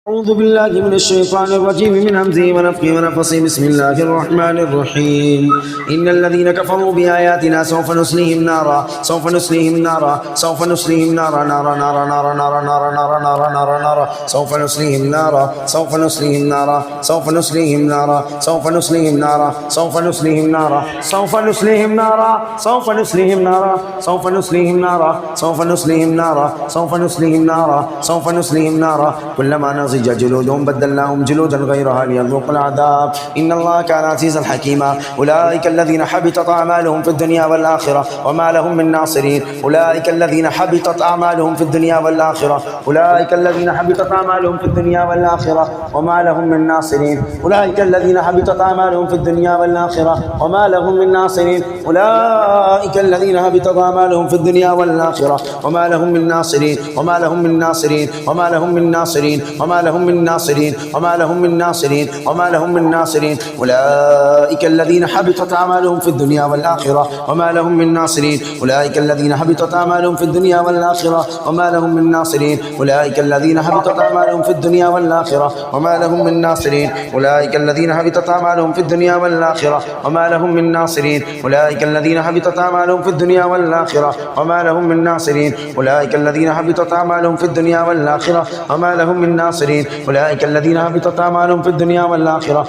أعوذ بالله من الشيطان الرجيم من همزه ونفخه ونفخه بسم الله الرحمن الرحيم إن الذين كفروا بآياتنا سوف نصليهم نارا سوف نصليهم نارا سوف نصليهم نارا نارا نارا نارا نارا نارا نارا نارا نارا نارا سوف نصليهم نارا سوف نصليهم نارا سوف نصليهم نارا سوف نصليهم نارا سوف نصليهم نارا سوف نصليهم نارا سوف نصليهم نارا سوف نصليهم نارا سوف نصليهم نارا سوف نصليهم نارا سوف نصليهم نارا كلما نضج جلودهم بدلناهم جلودا غيرها ليذوقوا العذاب إن الله كان عزيزا حكيما أولئك الذين حبطت أعمالهم في الدنيا والآخرة وما لهم من ناصرين أولئك الذين حبطت أعمالهم في الدنيا والآخرة أولئك الذين حبطت أعمالهم في الدنيا والآخرة وما لهم من ناصرين أولئك الذين حبطت أعمالهم في الدنيا والآخرة وما لهم من ناصرين أولئك الذين حبطت أعمالهم في الدنيا والآخرة وما لهم من ناصرين وما لهم من ناصرين وما لهم من ناصرين وما لهم من ناصرين وما لهم من ناصرين وما لهم من ناصرين أولئك الذين حبطت أعمالهم في الدنيا والآخرة وما لهم من ناصرين أولئك الذين حبطت أعمالهم في الدنيا والآخرة وما لهم من ناصرين أولئك الذين حبطت أعمالهم في الدنيا والآخرة وما لهم من ناصرين أولئك الذين حبطت أعمالهم في الدنيا والآخرة وما لهم من ناصرين أولئك الذين حبطت أعمالهم في الدنيا والآخرة وما لهم من ناصرين أولئك الذين حبطت أعمالهم في الدنيا والآخرة وما لهم من ناصرين أولئك الذين حبطت أعمالهم في الدنيا والآخرة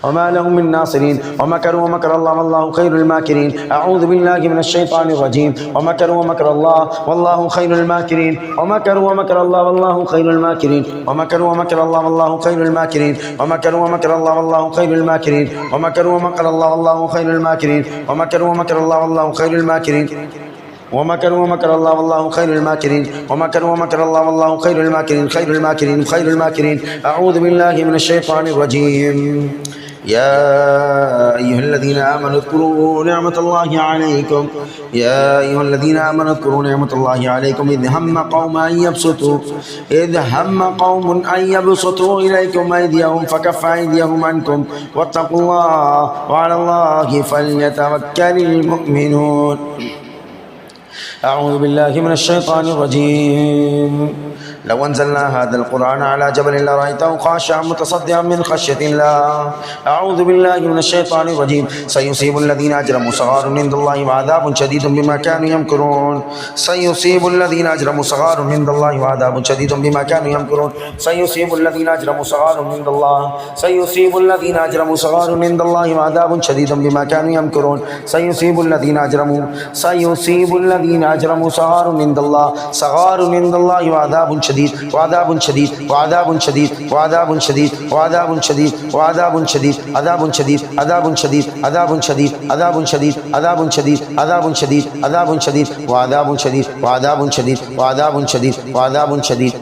وما لهم من ناصرين ومكروا ومكر الله والله خير الماكرين أعوذ بالله من الشيطان الرجيم ومكروا ومكر الله والله خير الماكرين ومكروا ومكر الله والله خير الماكرين ومكروا ومكر الله والله خير الماكرين ومكروا ومكر الله والله خير الماكرين ومكروا ومكر الله والله خير الماكرين ومكروا ومكر الله والله خير الماكرين ومكروا ومكر الله والله خير الماكرين ومكروا ومكر الله والله خير الماكرين خير الماكرين خير الماكرين أعوذ بالله من الشيطان الرجيم يا أيها الذين آمنوا اذكروا نعمة الله عليكم يا أيها الذين آمنوا اذكروا نعمة الله عليكم إذ هم قوم أن يبسطوا إليكم أيديهم فكف أيديهم عنكم واتقوا الله وعلى الله فليتوكل المؤمنون أعوذ بالله من الشيطان الرجيم لو أنزلنا هذا القرآن على جبل لرأيته خاشعا متصدعا من خشية الله أعوذ بالله من الشيطان الرجيم سيصيب الذين أجرموا صغار عند الله وعذاب شديد بما كانوا يمكرون سيصيب الذين أجرموا صغار عند الله وعذاب شديد بما كانوا يمكرون سيصيب الذين أجرموا صغار عند الله سيصيب الذين أجرموا صغار عند الله وعذاب شديد بما كانوا يمكرون سيصيب الذين أجرموا صغار عند الله وعذاب شديد وعذاب شديد وعذاب شديد وعذاب شديد وعذاب شديد وعذاب شديد عذاب شديد عذاب شديد عذاب شديد عذاب شديد عذاب شديد عذاب شديد عذاب شديد وعذاب شديد وعذاب شديد وعذاب شديد وعذاب شديد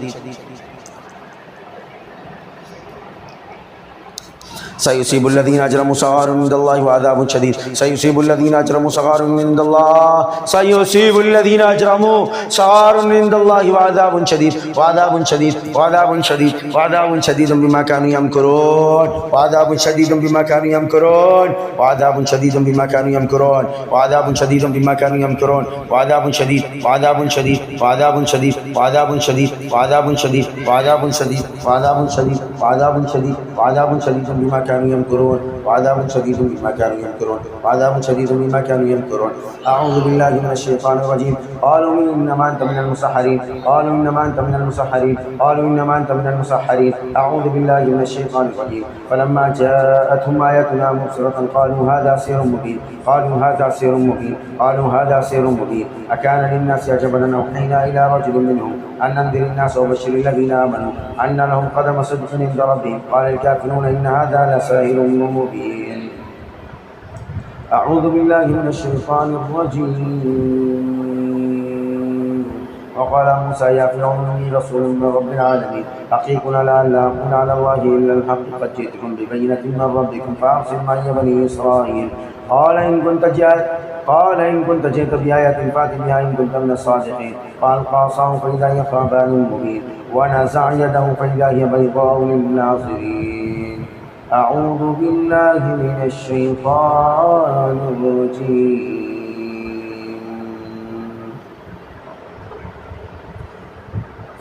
سيصيب الذين أجرموا صغار عند الله وعذاب شديد سيصيب الذين أجرموا صغار عند الله سيصيب الذين أجرموا صغار عند الله وعذاب شديد وعذاب شديد وعذاب شديد وعذاب شديد بما كانوا يمكرون وعذاب شديد بما كانوا يمكرون وعذاب شديد بما كانوا يمكرون وعذاب شديد بما كانوا يمكرون وعذاب شديد وعذاب شديد وعذاب شديد وعذاب شديد وعذاب شديد وعذاب شديد وعذاب شديد وعذاب شديد وعذاب شديد بما كانوا يمكرون وعذاب شديد بما كانوا يمكرون وعذاب شديد بما كانوا يمكرون أعوذ بالله من الشيطان الرجيم قالوا إنما أنت من المسحرين قالوا إنما أنت من المسحرين قالوا إنما أنت من المسحرين أعوذ بالله من الشيطان الرجيم فلما جاءتهم آياتنا مبصرة قالوا هذا سحر مبين قالوا هذا سحر مبين قالوا هذا سحر مبين أكان للناس عجبا أن أوحينا إلى رجل منهم أن أنذر الناس وبشر الذين آمنوا أن لهم قدم صدق عند ربهم قال الكافرون إن هذا لساحر مبين أعوذ بالله من الشيطان الرجيم وقال موسى يا فرعون إني رسول من رب العالمين حقيق لا أكون على الله إلا الحق قد جئتكم ببينة من ربكم فأرسل معي بني إسرائيل قال إن كنت جئت بآية فأت بها إن كنت من الصادقين فألقى عصاه فإذا هي ثعبان مبين ونزع يده فإذا هي بيضاء للناظرين أعوذ بالله من الشيطان الرجيم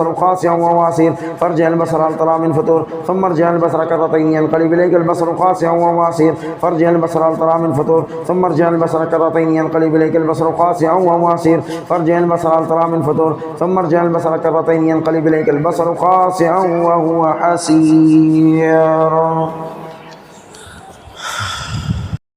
البصر خاسئا وهو حسير فارجع البصر هل ترى من فطور ثم ارجع البصر كرتين ينقلب إليك البصر خاسئا وهو حسير فارجع البصر هل ترى من فطور ثم ارجع البصر كرتين ينقلب إليك البصر خاسئا وهو حسير فارجع البصر هل ترى من فطور ثم ارجع البصر كرتين ينقلب إليك البصر خاسئا وهو حسير.